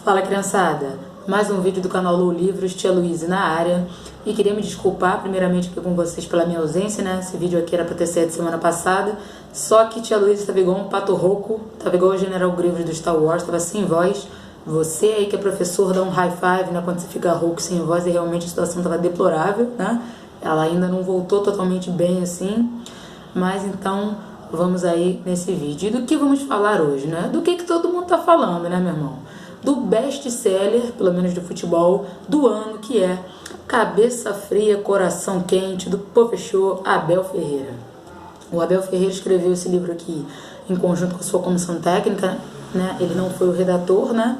Fala, criançada! Mais um vídeo do canal Lou Livros, tia Luísa na área. E queria me desculpar primeiramente aqui com vocês pela minha ausência, né? Esse vídeo aqui era pra ter saído semana passada. Só que tia Luísa estava igual um pato rouco, estava igual o General Grievous do Star Wars, estava sem voz. Você aí que é professor dá um high five, né? Quando você fica rouco sem voz, e realmente a situação estava deplorável, né? Ela ainda não voltou totalmente bem assim. Mas então, vamos aí nesse vídeo. E do que vamos falar hoje, né? Do que todo mundo tá falando, né, meu irmão? Do best-seller, pelo menos do futebol, do ano, que é Cabeça Fria, Coração Quente, do professor Abel Ferreira. O Abel Ferreira escreveu esse livro aqui em conjunto com a sua comissão técnica, né? Ele não foi o redator, né?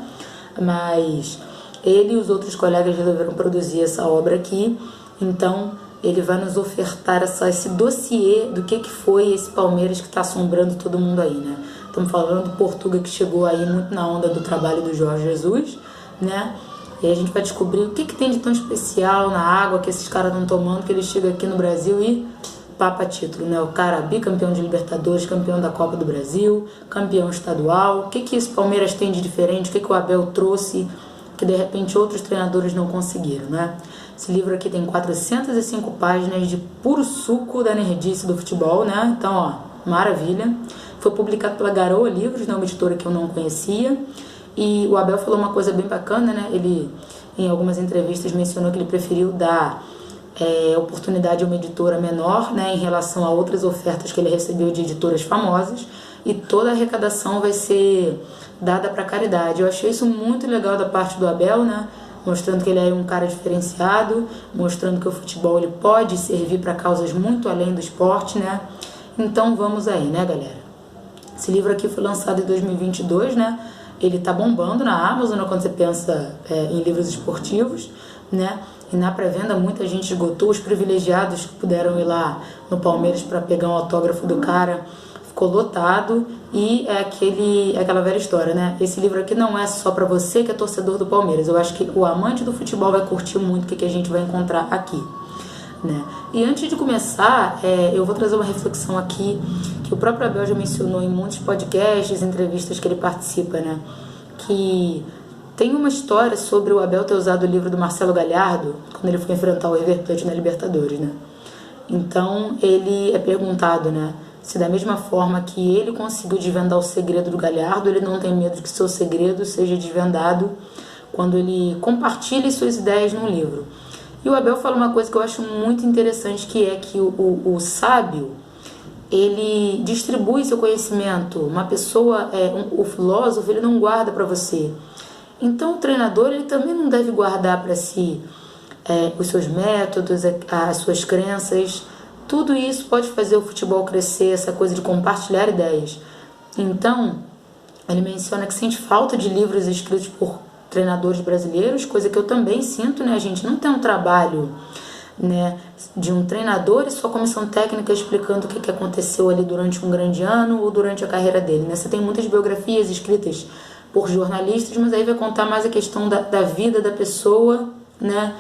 Mas ele e os outros colegas resolveram produzir essa obra aqui. Então, ele vai nos ofertar esse dossiê do que foi esse Palmeiras que está assombrando todo mundo aí, né? Estamos falando do Portuga, que chegou aí muito na onda do trabalho do Jorge Jesus, né? E aí a gente vai descobrir o que tem de tão especial na água que esses caras estão tomando, que ele chega aqui no Brasil e papa título, né? O cara bicampeão de Libertadores, campeão da Copa do Brasil, campeão estadual. O que esse Palmeiras tem de diferente? O que o Abel trouxe que de repente outros treinadores não conseguiram, né? Esse livro aqui tem 405 páginas de puro suco da nerdice do futebol, né? Então, ó, maravilha. Foi publicado pela Garoa Livros, né, uma editora que eu não conhecia. E o Abel falou uma coisa bem bacana, né? Ele, em algumas entrevistas, mencionou que ele preferiu dar oportunidade a uma editora menor, né, em relação a outras ofertas que ele recebeu de editoras famosas. E toda a arrecadação vai ser dada para caridade. Eu achei isso muito legal da parte do Abel, né? Mostrando que ele é um cara diferenciado, mostrando que o futebol ele pode servir para causas muito além do esporte, né? Então vamos aí, né, galera? Esse livro aqui foi lançado em 2022, né? Ele tá bombando na Amazon, né, quando você pensa em livros esportivos, né? E na pré-venda muita gente esgotou. Os privilegiados que puderam ir lá no Palmeiras para pegar um autógrafo do cara, ficou lotado. E é aquela velha história, né? Esse livro aqui não é só para você que é torcedor do Palmeiras. Eu acho que o amante do futebol vai curtir muito o que a gente vai encontrar aqui, né? E antes de começar, eu vou trazer uma reflexão aqui que o próprio Abel já mencionou em muitos podcasts, entrevistas que ele participa, né? Que tem uma história sobre o Abel ter usado o livro do Marcelo Galhardo quando ele foi enfrentar o River Plate na Libertadores, né? Então ele é perguntado, né, se da mesma forma que ele conseguiu desvendar o segredo do Galhardo, ele não tem medo de que seu segredo seja desvendado quando ele compartilha suas ideias num livro. E o Abel fala uma coisa que eu acho muito interessante, que é que o sábio, ele distribui seu conhecimento. Uma pessoa, o filósofo, ele não guarda para você. Então o treinador, ele também não deve guardar para si os seus métodos, as suas crenças. Tudo isso pode fazer o futebol crescer, essa coisa de compartilhar ideias. Então, ele menciona que sente falta de livros escritos por treinadores brasileiros, coisa que eu também sinto, né? A gente não tem um trabalho, né, de um treinador e sua comissão técnica explicando o que aconteceu ali durante um grande ano ou durante a carreira dele, né? Você tem muitas biografias escritas por jornalistas, mas aí vai contar mais a questão da vida da pessoa, né?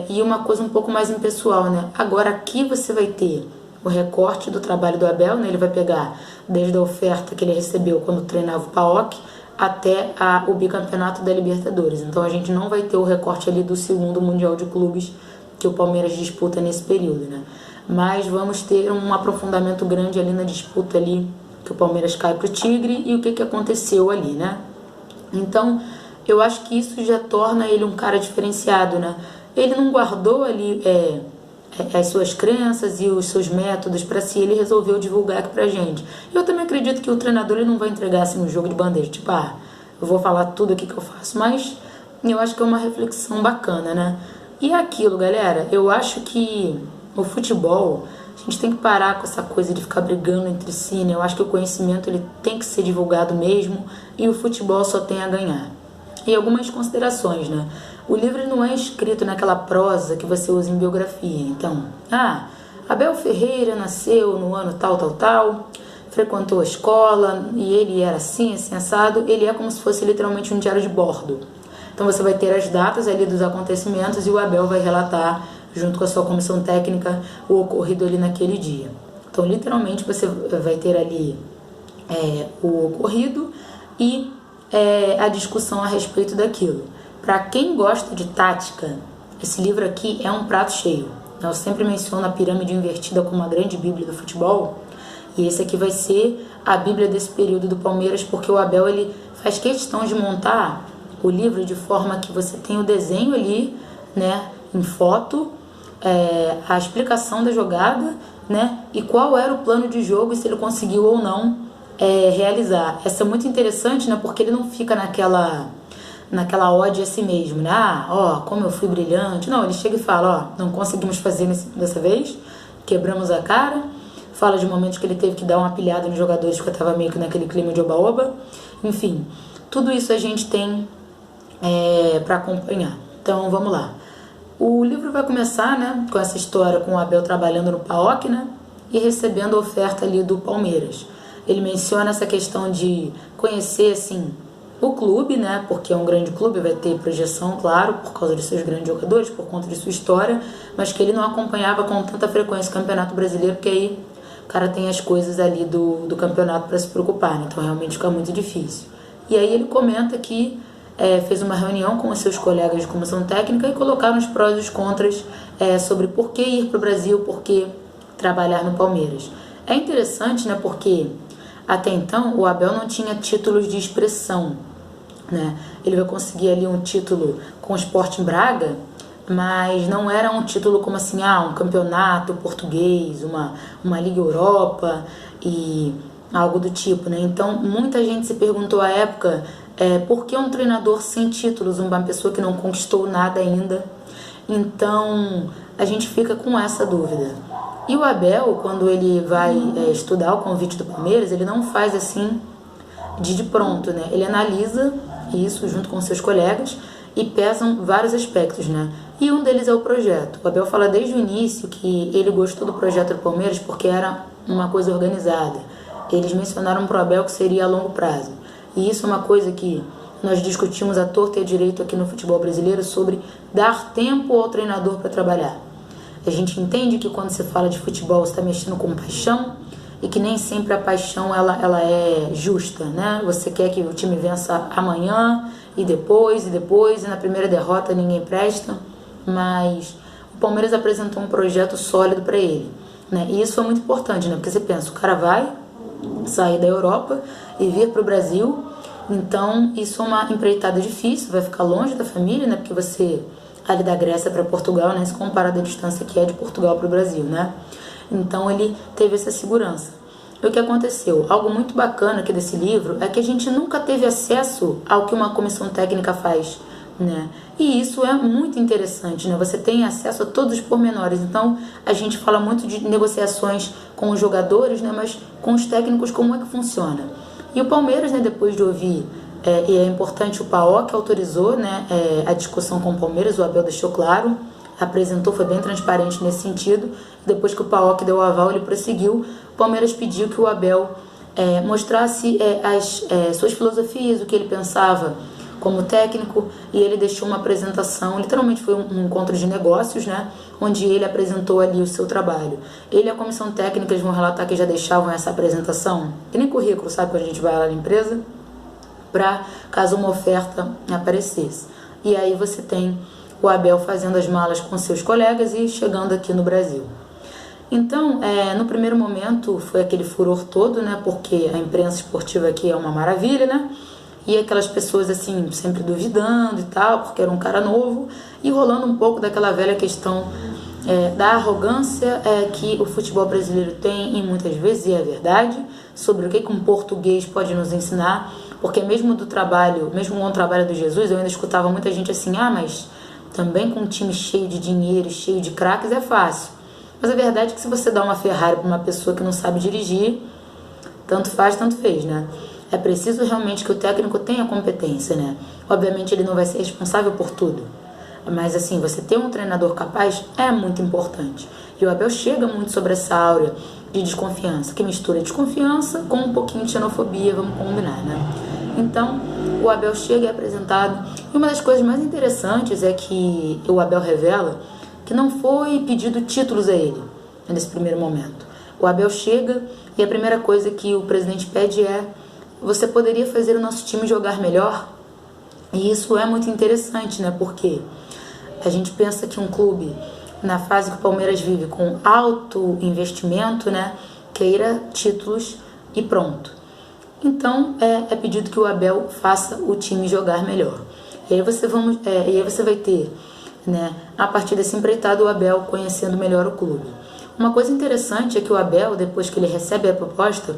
E uma coisa um pouco mais impessoal, né? Agora aqui você vai ter o recorte do trabalho do Abel, né? Ele vai pegar desde a oferta que ele recebeu quando treinava o PAOK até o bicampeonato da Libertadores. Então a gente não vai ter o recorte ali do segundo Mundial de Clubes que o Palmeiras disputa nesse período, né? Mas vamos ter um aprofundamento grande ali na disputa ali que o Palmeiras cai pro Tigre e o que aconteceu ali, né? Então eu acho que isso já torna ele um cara diferenciado, né? Ele não guardou ali as suas crenças e os seus métodos para si, ele resolveu divulgar aqui pra gente. Eu também acredito que o treinador ele não vai entregar assim um jogo de bandeja, tipo, eu vou falar tudo aqui que eu faço, mas eu acho que é uma reflexão bacana, né? E é aquilo, galera, eu acho que o futebol, a gente tem que parar com essa coisa de ficar brigando entre si, né? Eu acho que o conhecimento ele tem que ser divulgado mesmo e o futebol só tem a ganhar. E algumas considerações, né? O livro não é escrito naquela prosa que você usa em biografia. Então, Abel Ferreira nasceu no ano tal, frequentou a escola e ele era assim, assado. Ele é como se fosse literalmente um diário de bordo. Então você vai ter as datas ali dos acontecimentos e o Abel vai relatar, junto com a sua comissão técnica, o ocorrido ali naquele dia. Então, literalmente, você vai ter ali o ocorrido e a discussão a respeito daquilo. Para quem gosta de tática, esse livro aqui é um prato cheio. Eu sempre menciono a pirâmide invertida como uma grande bíblia do futebol, e esse aqui vai ser a bíblia desse período do Palmeiras, porque o Abel ele faz questão de montar o livro de forma que você tem o desenho ali, né, em foto, a explicação da jogada, né, e qual era o plano de jogo e se ele conseguiu ou não realizar. Essa é muito interessante, né, porque ele não fica naquela ode a si mesmo, né, como eu fui brilhante. Não, ele chega e fala, não conseguimos fazer dessa vez, quebramos a cara. Fala de momentos que ele teve que dar uma pilhada nos jogadores porque estava meio que naquele clima de oba-oba. Enfim, tudo isso a gente tem para acompanhar. Então, vamos lá. O livro vai começar, né, com essa história com o Abel trabalhando no PAOK, né, e recebendo a oferta ali do Palmeiras. Ele menciona essa questão de conhecer, assim, o clube, né, porque é um grande clube, vai ter projeção, claro, por causa de seus grandes jogadores, por conta de sua história, mas que ele não acompanhava com tanta frequência o Campeonato Brasileiro, porque aí o cara tem as coisas ali do campeonato para se preocupar, né? Então realmente fica muito difícil. E aí ele comenta que fez uma reunião com os seus colegas de comissão técnica e colocaram os prós e os contras sobre por que ir para o Brasil, por que trabalhar no Palmeiras. É interessante, né? Porque até então o Abel não tinha títulos de expressão, né? Ele vai conseguir ali um título com o Sporting Braga, mas não era um título como assim, um campeonato português, uma Liga Europa e algo do tipo, né? Então, muita gente se perguntou à época por que um treinador sem títulos, uma pessoa que não conquistou nada ainda? Então, a gente fica com essa dúvida. E o Abel, quando ele vai estudar o convite do Palmeiras, ele não faz assim de pronto, né? Ele analisa isso junto com seus colegas e pesam vários aspectos, né? E um deles é o projeto. O Abel fala desde o início que ele gostou do projeto do Palmeiras porque era uma coisa organizada. Eles mencionaram para o Abel que seria a longo prazo. E isso é uma coisa que nós discutimos à torta e à direito aqui no futebol brasileiro sobre dar tempo ao treinador para trabalhar. A gente entende que quando você fala de futebol você está mexendo com paixão e que nem sempre a paixão ela é justa, né? Você quer que o time vença amanhã e depois, e na primeira derrota ninguém presta, mas o Palmeiras apresentou um projeto sólido para ele, né? E isso é muito importante, né? Porque você pensa, o cara vai sair da Europa e vir para o Brasil, então isso é uma empreitada difícil, vai ficar longe da família, né? Porque você, ali da Grécia para Portugal, né? Se compara da distância que é de Portugal para o Brasil, né? Então ele teve essa segurança. E o que aconteceu? Algo muito bacana aqui desse livro é que a gente nunca teve acesso ao que uma comissão técnica faz, né? E isso é muito interessante, né? Você tem acesso a todos os pormenores. Então a gente fala muito de negociações com os jogadores, né? Mas com os técnicos, como é que funciona? E o Palmeiras, né, depois de ouvir, e é importante, o PAOK autorizou, né, a discussão com o Palmeiras, o Abel deixou claro, apresentou, foi bem transparente nesse sentido. Depois que o PAOK deu o aval, ele prosseguiu. O Palmeiras pediu que o Abel mostrasse as suas filosofias, o que ele pensava como técnico, e ele deixou uma apresentação, literalmente foi um encontro de negócios, né, onde ele apresentou ali o seu trabalho. Ele e a comissão técnica, eles vão relatar que já deixavam essa apresentação, que nem currículo, sabe, quando a gente vai lá na empresa, para caso uma oferta aparecesse. E aí você tem o Abel fazendo as malas com seus colegas e chegando aqui no Brasil. Então, no primeiro momento foi aquele furor todo, né? Porque a imprensa esportiva aqui é uma maravilha, né? E aquelas pessoas assim, sempre duvidando e tal, porque era um cara novo, e rolando um pouco daquela velha questão da arrogância que o futebol brasileiro tem, e muitas vezes, e é verdade, sobre o que um português pode nos ensinar, porque mesmo com o trabalho do Jesus, eu ainda escutava muita gente assim, mas também com um time cheio de dinheiro, cheio de craques, é fácil. Mas a verdade é que se você dá uma Ferrari para uma pessoa que não sabe dirigir, tanto faz, tanto fez, né? É preciso realmente que o técnico tenha competência, né? Obviamente ele não vai ser responsável por tudo, mas assim, você ter um treinador capaz é muito importante. E o Abel chega muito sobre essa áurea de desconfiança, que mistura desconfiança com um pouquinho de xenofobia, vamos combinar, né? Então, o Abel chega e é apresentado. E uma das coisas mais interessantes é que o Abel revela que não foi pedido títulos a ele nesse primeiro momento. O Abel chega e a primeira coisa que o presidente pede é você poderia fazer o nosso time jogar melhor? E isso é muito interessante, né? Porque a gente pensa que um clube, na fase que o Palmeiras vive, com alto investimento, né, queira títulos e pronto. Então, é pedido que o Abel faça o time jogar melhor. E aí você vai ter, né, a partir desse empreitado, o Abel conhecendo melhor o clube. Uma coisa interessante é que o Abel, depois que ele recebe a proposta,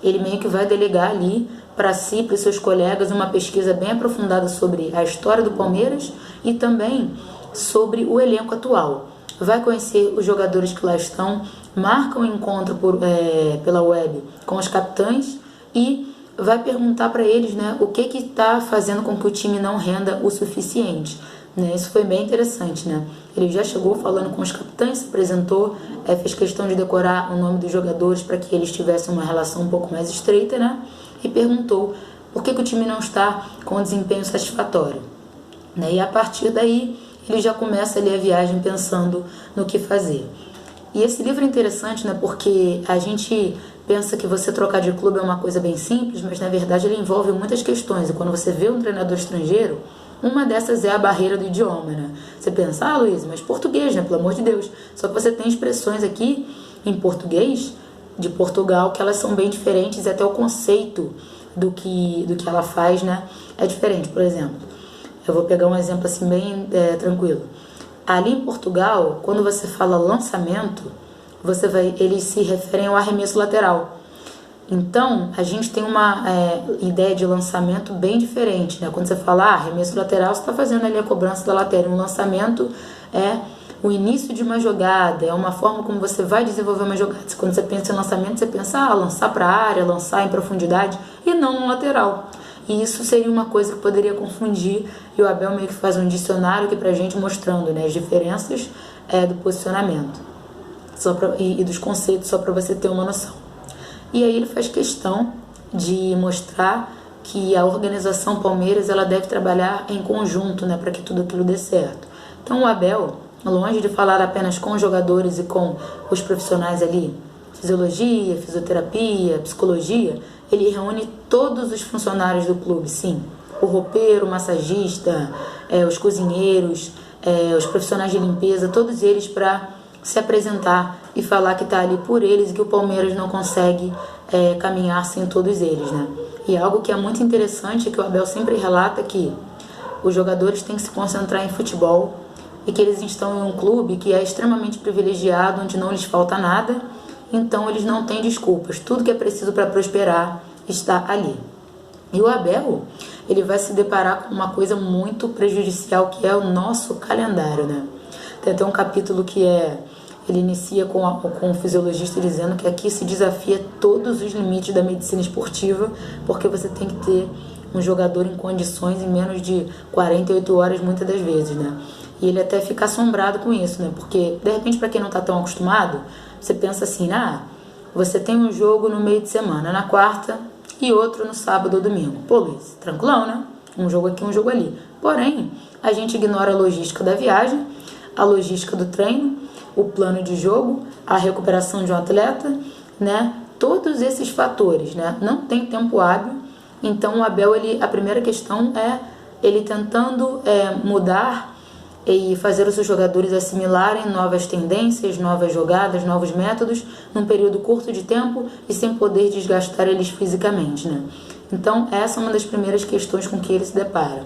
ele meio que vai delegar ali para si, para os seus colegas, uma pesquisa bem aprofundada sobre a história do Palmeiras e também sobre o elenco atual. Vai conhecer os jogadores que lá estão, marca um encontro pela web com os capitães e vai perguntar para eles, né, o que está fazendo com que o time não renda o suficiente. Né? Isso foi bem interessante. Né? Ele já chegou falando com os capitães, se apresentou, fez questão de decorar o nome dos jogadores para que eles tivessem uma relação um pouco mais estreita, né? E perguntou por que o time não está com um desempenho satisfatório. Né? E a partir daí ele já começa ali a viagem pensando no que fazer. E esse livro é interessante, né, porque a gente pensa que você trocar de clube é uma coisa bem simples, mas na verdade ele envolve muitas questões. E quando você vê um treinador estrangeiro, uma dessas é a barreira do idioma, né? Você pensa, Luiz, mas português, né, pelo amor de Deus. Só que você tem expressões aqui em português de Portugal que elas são bem diferentes e até o conceito do que ela faz, né, é diferente. Por exemplo, eu vou pegar um exemplo assim bem tranquilo. Ali em Portugal, quando você fala lançamento, eles se referem ao arremesso lateral. Então, a gente tem uma ideia de lançamento bem diferente, né? Quando você fala arremesso lateral, você está fazendo ali a cobrança da lateral. Um lançamento é o início de uma jogada, é uma forma como você vai desenvolver uma jogada. Quando você pensa em lançamento, você pensa lançar para a área, lançar em profundidade e não no lateral. E isso seria uma coisa que poderia confundir, e o Abel meio que faz um dicionário aqui pra gente mostrando, né, as diferenças do posicionamento e dos conceitos, só para você ter uma noção. E aí ele faz questão de mostrar que a organização Palmeiras ela deve trabalhar em conjunto, né, para que tudo aquilo dê certo. Então o Abel, longe de falar apenas com os jogadores e com os profissionais ali, fisiologia, fisioterapia, psicologia, ele reúne todos os funcionários do clube, sim. O roupeiro, o massagista, os cozinheiros, os profissionais de limpeza, todos eles para se apresentar e falar que está ali por eles e que o Palmeiras não consegue caminhar sem todos eles, né? E algo que é muito interessante é que o Abel sempre relata que os jogadores têm que se concentrar em futebol e que eles estão em um clube que é extremamente privilegiado, onde não lhes falta nada. Então eles não têm desculpas, tudo que é preciso para prosperar está ali. E o Abel, ele vai se deparar com uma coisa muito prejudicial, que é o nosso calendário, né? Tem até um capítulo que ele inicia com o fisiologista dizendo que aqui se desafia todos os limites da medicina esportiva, porque você tem que ter um jogador em condições em menos de 48 horas muitas das vezes, né? E ele até fica assombrado com isso, né? Porque, de repente, para quem não está tão acostumado, você pensa assim, você tem um jogo no meio de semana, na quarta, e outro no sábado ou domingo. Pô, Luiz, tranquilão, né? Um jogo aqui, um jogo ali. Porém, a gente ignora a logística da viagem, a logística do treino, o plano de jogo, a recuperação de um atleta, né? Todos esses fatores, né? Não tem tempo hábil. Então, o Abel, a primeira questão é ele tentando mudar e fazer os seus jogadores assimilarem novas tendências, novas jogadas, novos métodos num período curto de tempo e sem poder desgastar eles fisicamente, né? Então, essa é uma das primeiras questões com que ele se depara.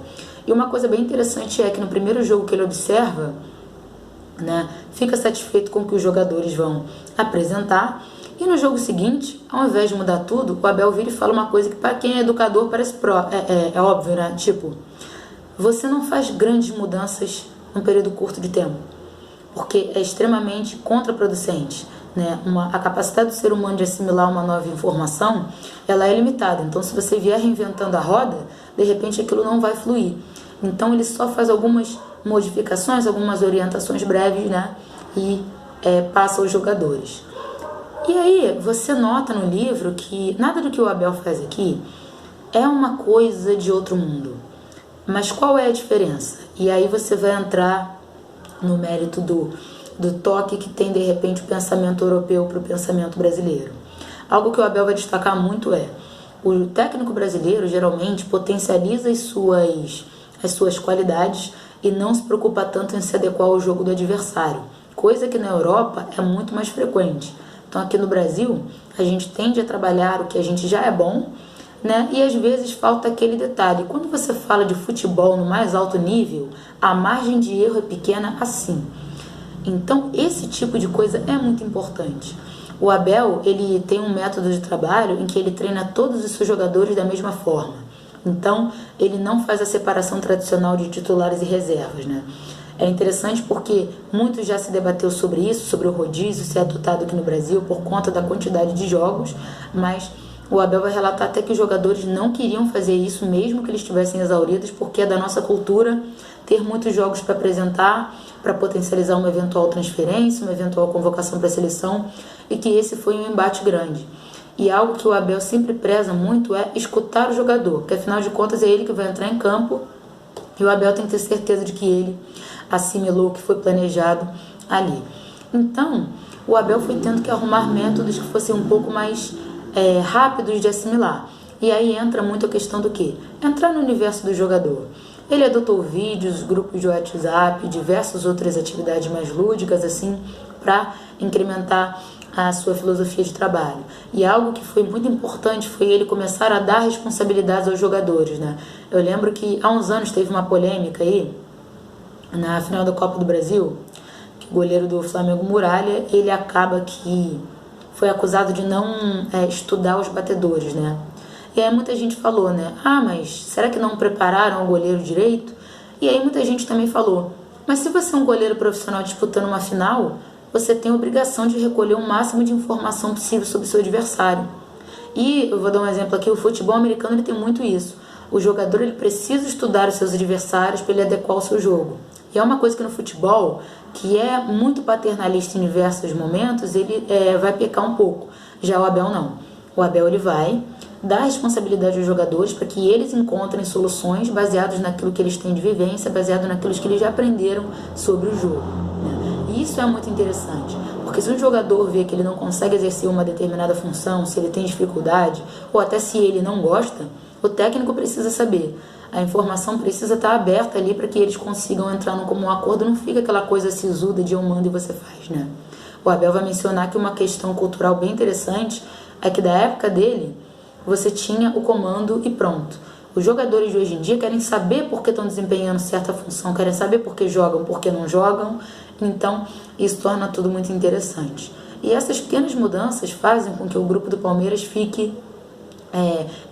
E uma coisa bem interessante é que no primeiro jogo que ele observa, né, fica satisfeito com o que os jogadores vão apresentar, e no jogo seguinte, ao invés de mudar tudo, o Abel vira e fala uma coisa que para quem é educador parece óbvio, né? Tipo, você não faz grandes mudanças num período curto de tempo, porque é extremamente contraproducente, né? A capacidade do ser humano de assimilar uma nova informação, ela é limitada. Então, se você vier reinventando a roda, de repente aquilo não vai fluir. Então, ele só faz algumas modificações, algumas orientações breves, né? E passa aos jogadores. E aí, você nota no livro que nada do que o Abel faz aqui é uma coisa de outro mundo. Mas qual é a diferença? E aí você vai entrar no mérito do toque que tem, de repente, o pensamento europeu para o pensamento brasileiro. Algo que o Abel vai destacar muito O técnico brasileiro geralmente potencializa as suas qualidades e não se preocupa tanto em se adequar ao jogo do adversário, coisa que na Europa é muito mais frequente. Então aqui no Brasil a gente tende a trabalhar o que a gente já é bom, né? E às vezes falta aquele detalhe. Quando você fala de futebol no mais alto nível, a margem de erro é pequena assim. Então esse tipo de coisa é muito importante. O Abel, ele tem um método de trabalho em que ele treina todos os seus jogadores da mesma forma. Então, ele não faz a separação tradicional de titulares e reservas, né? É interessante porque muito já se debateu sobre isso, sobre o rodízio ser adotado aqui no Brasil por conta da quantidade de jogos, mas o Abel vai relatar até que os jogadores não queriam fazer isso, mesmo que eles estivessem exauridos, porque é da nossa cultura ter muitos jogos para apresentar, para potencializar uma eventual transferência, uma eventual convocação para a seleção, e que esse foi um embate grande. E algo que o Abel sempre preza muito é escutar o jogador, porque afinal de contas é ele que vai entrar em campo, e o Abel tem que ter certeza de que ele assimilou o que foi planejado ali. Então, o Abel foi tendo que arrumar métodos que fossem um pouco mais rápidos de assimilar. E aí entra muito a questão do quê? Entrar no universo do jogador. Ele adotou vídeos, grupos de WhatsApp, diversas outras atividades mais lúdicas, assim, para incrementar a sua filosofia de trabalho. E algo que foi muito importante foi ele começar a dar responsabilidades aos jogadores, né? Eu lembro que há uns anos teve uma polêmica aí, na final da Copa do Brasil, que o goleiro do Flamengo, Muralha, ele acaba que foi acusado de não estudar os batedores, né? E aí muita gente falou, né? Ah, mas será que não prepararam o goleiro direito? E aí muita gente também falou, mas se você é um goleiro profissional disputando uma final, você tem a obrigação de recolher o máximo de informação possível sobre o seu adversário. E eu vou dar um exemplo aqui, o futebol americano ele tem muito isso. O jogador ele precisa estudar os seus adversários para ele adequar o seu jogo. E é uma coisa que no futebol, que é muito paternalista em diversos momentos, ele vai pecar um pouco. Já o Abel não. O Abel ele vai dar responsabilidade aos jogadores para que eles encontrem soluções baseadas naquilo que eles têm de vivência, baseado naquilo que eles já aprenderam sobre o jogo, né? E isso é muito interessante, porque se um jogador vê que ele não consegue exercer uma determinada função, se ele tem dificuldade, ou até se ele não gosta, o técnico precisa saber. A informação precisa estar aberta ali para que eles consigam entrar num comum acordo, não fica aquela coisa sisuda de eu mando e você faz, né? O Abel vai mencionar que uma questão cultural bem interessante é que da época dele, você tinha o comando e pronto. Os jogadores de hoje em dia querem saber por que estão desempenhando certa função, querem saber por que jogam, por que não jogam. Então, isso torna tudo muito interessante. E essas pequenas mudanças fazem com que o grupo do Palmeiras fique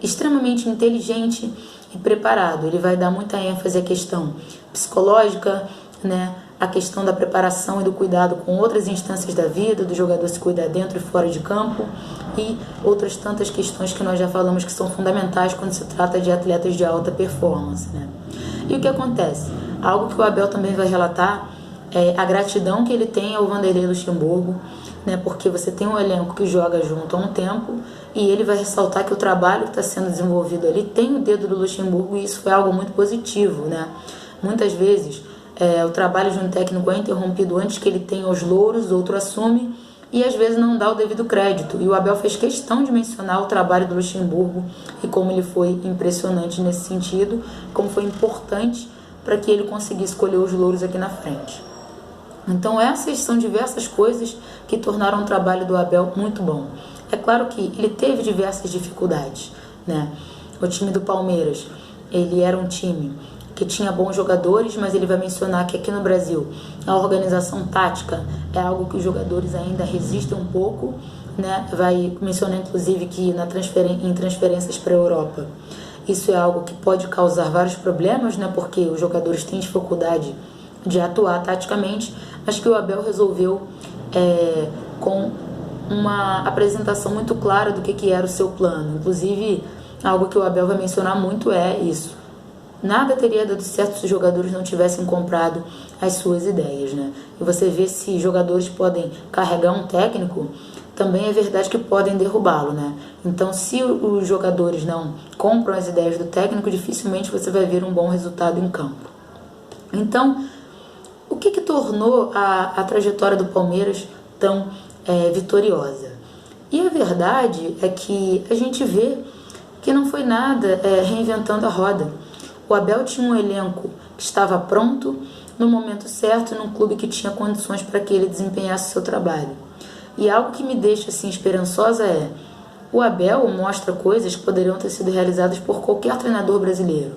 extremamente inteligente e preparado. Ele vai dar muita ênfase à questão psicológica, né? A questão da preparação e do cuidado com outras instâncias da vida, do jogador se cuidar dentro e fora de campo, e outras tantas questões que nós já falamos que são fundamentais quando se trata de atletas de alta performance, né? E o que acontece? Algo que o Abel também vai relatar é a gratidão que ele tem ao Vanderlei Luxemburgo, né? Porque você tem um elenco que joga junto há um tempo e ele vai ressaltar que o trabalho que está sendo desenvolvido ali tem o dedo do Luxemburgo, e isso foi algo muito positivo, né? Muitas vezes o trabalho de um técnico é interrompido antes que ele tenha os louros, outro assume, e às vezes não dá o devido crédito. E o Abel fez questão de mencionar o trabalho do Luxemburgo e como ele foi impressionante nesse sentido, como foi importante para que ele conseguisse colher os louros aqui na frente. Então essas são diversas coisas que tornaram o trabalho do Abel muito bom. É claro que ele teve diversas dificuldades, né? O time do Palmeiras, ele era um time que tinha bons jogadores, mas ele vai mencionar que aqui no Brasil a organização tática é algo que os jogadores ainda resistem um pouco, né? Vai mencionar inclusive que em transferências para a Europa isso é algo que pode causar vários problemas, né? Porque os jogadores têm dificuldade de atuar taticamente, mas que o Abel resolveu com uma apresentação muito clara do que era o seu plano. Inclusive, algo que o Abel vai mencionar muito é isso. Nada teria dado certo se os jogadores não tivessem comprado as suas ideias, né? E você vê se jogadores podem carregar um técnico, também é verdade que podem derrubá-lo, né? Então, se os jogadores não compram as ideias do técnico, dificilmente você vai ver um bom resultado em campo. Então, o que tornou a trajetória do Palmeiras tão vitoriosa? E a verdade é que a gente vê que não foi nada reinventando a roda. O Abel tinha um elenco que estava pronto, no momento certo, num clube que tinha condições para que ele desempenhasse seu trabalho. E algo que me deixa assim esperançosa é: o Abel mostra coisas que poderiam ter sido realizadas por qualquer treinador brasileiro,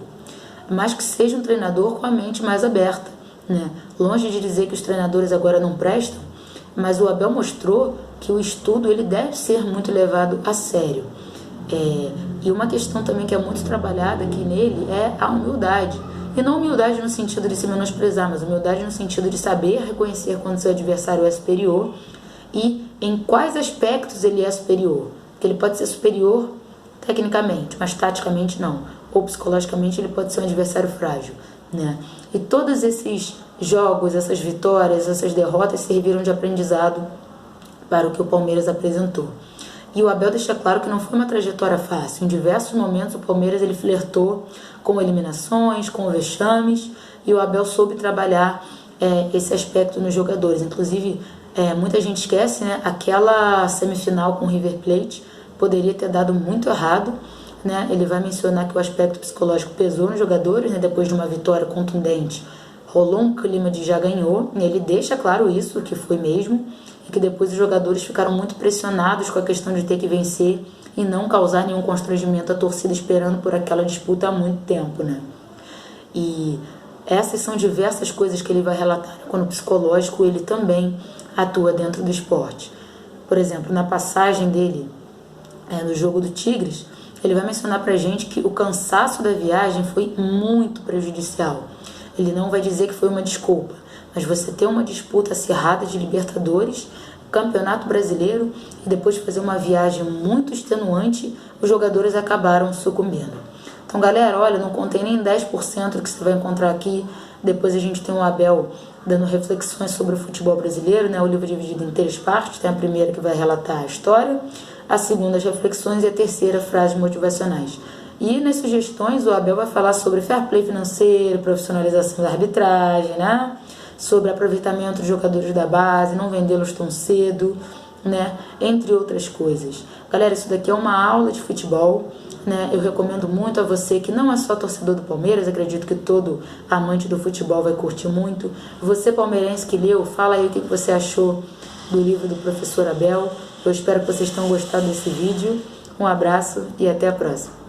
mas que seja um treinador com a mente mais aberta, né? Longe de dizer que os treinadores agora não prestam, mas o Abel mostrou que o estudo ele deve ser muito levado a sério. E uma questão também que é muito trabalhada aqui nele é a humildade. E não humildade no sentido de se menosprezar, mas humildade no sentido de saber reconhecer quando seu adversário é superior e em quais aspectos ele é superior. Porque ele pode ser superior tecnicamente, mas taticamente não. Ou psicologicamente ele pode ser um adversário frágil, né? E todos esses jogos, essas vitórias, essas derrotas serviram de aprendizado para o que o Palmeiras apresentou. E o Abel deixa claro que não foi uma trajetória fácil. Em diversos momentos o Palmeiras ele flertou com eliminações, com vexames, e o Abel soube trabalhar esse aspecto nos jogadores. Inclusive, muita gente esquece, né? Aquela semifinal com o River Plate poderia ter dado muito errado, né? Ele vai mencionar que o aspecto psicológico pesou nos jogadores, né? Depois de uma vitória contundente, rolou um clima de já ganhou, e ele deixa claro isso, que foi mesmo, e que depois os jogadores ficaram muito pressionados com a questão de ter que vencer e não causar nenhum constrangimento à torcida esperando por aquela disputa há muito tempo, né? E essas são diversas coisas que ele vai relatar quando o psicológico ele também atua dentro do esporte. Por exemplo, na passagem dele no jogo do Tigres, ele vai mencionar pra gente que o cansaço da viagem foi muito prejudicial. Ele não vai dizer que foi uma desculpa, mas você ter uma disputa acirrada de Libertadores, Campeonato Brasileiro e depois fazer uma viagem muito extenuante, os jogadores acabaram sucumbindo. Então, galera, olha, não contém nem 10% do que você vai encontrar aqui. Depois a gente tem o Abel dando reflexões sobre o futebol brasileiro, né? O livro é dividido em 3 partes. Tem a primeira que vai relatar a história, a segunda as reflexões e a terceira frases motivacionais. E nas sugestões o Abel vai falar sobre fair play financeiro, profissionalização da arbitragem, né? Sobre aproveitamento de jogadores da base, não vendê-los tão cedo, né? Entre outras coisas. Galera, isso daqui é uma aula de futebol, né? Eu recomendo muito a você que não é só torcedor do Palmeiras, acredito que todo amante do futebol vai curtir muito. Você palmeirense que leu, fala aí o que você achou do livro do professor Abel. Eu espero que vocês tenham gostado desse vídeo. Um abraço e até a próxima.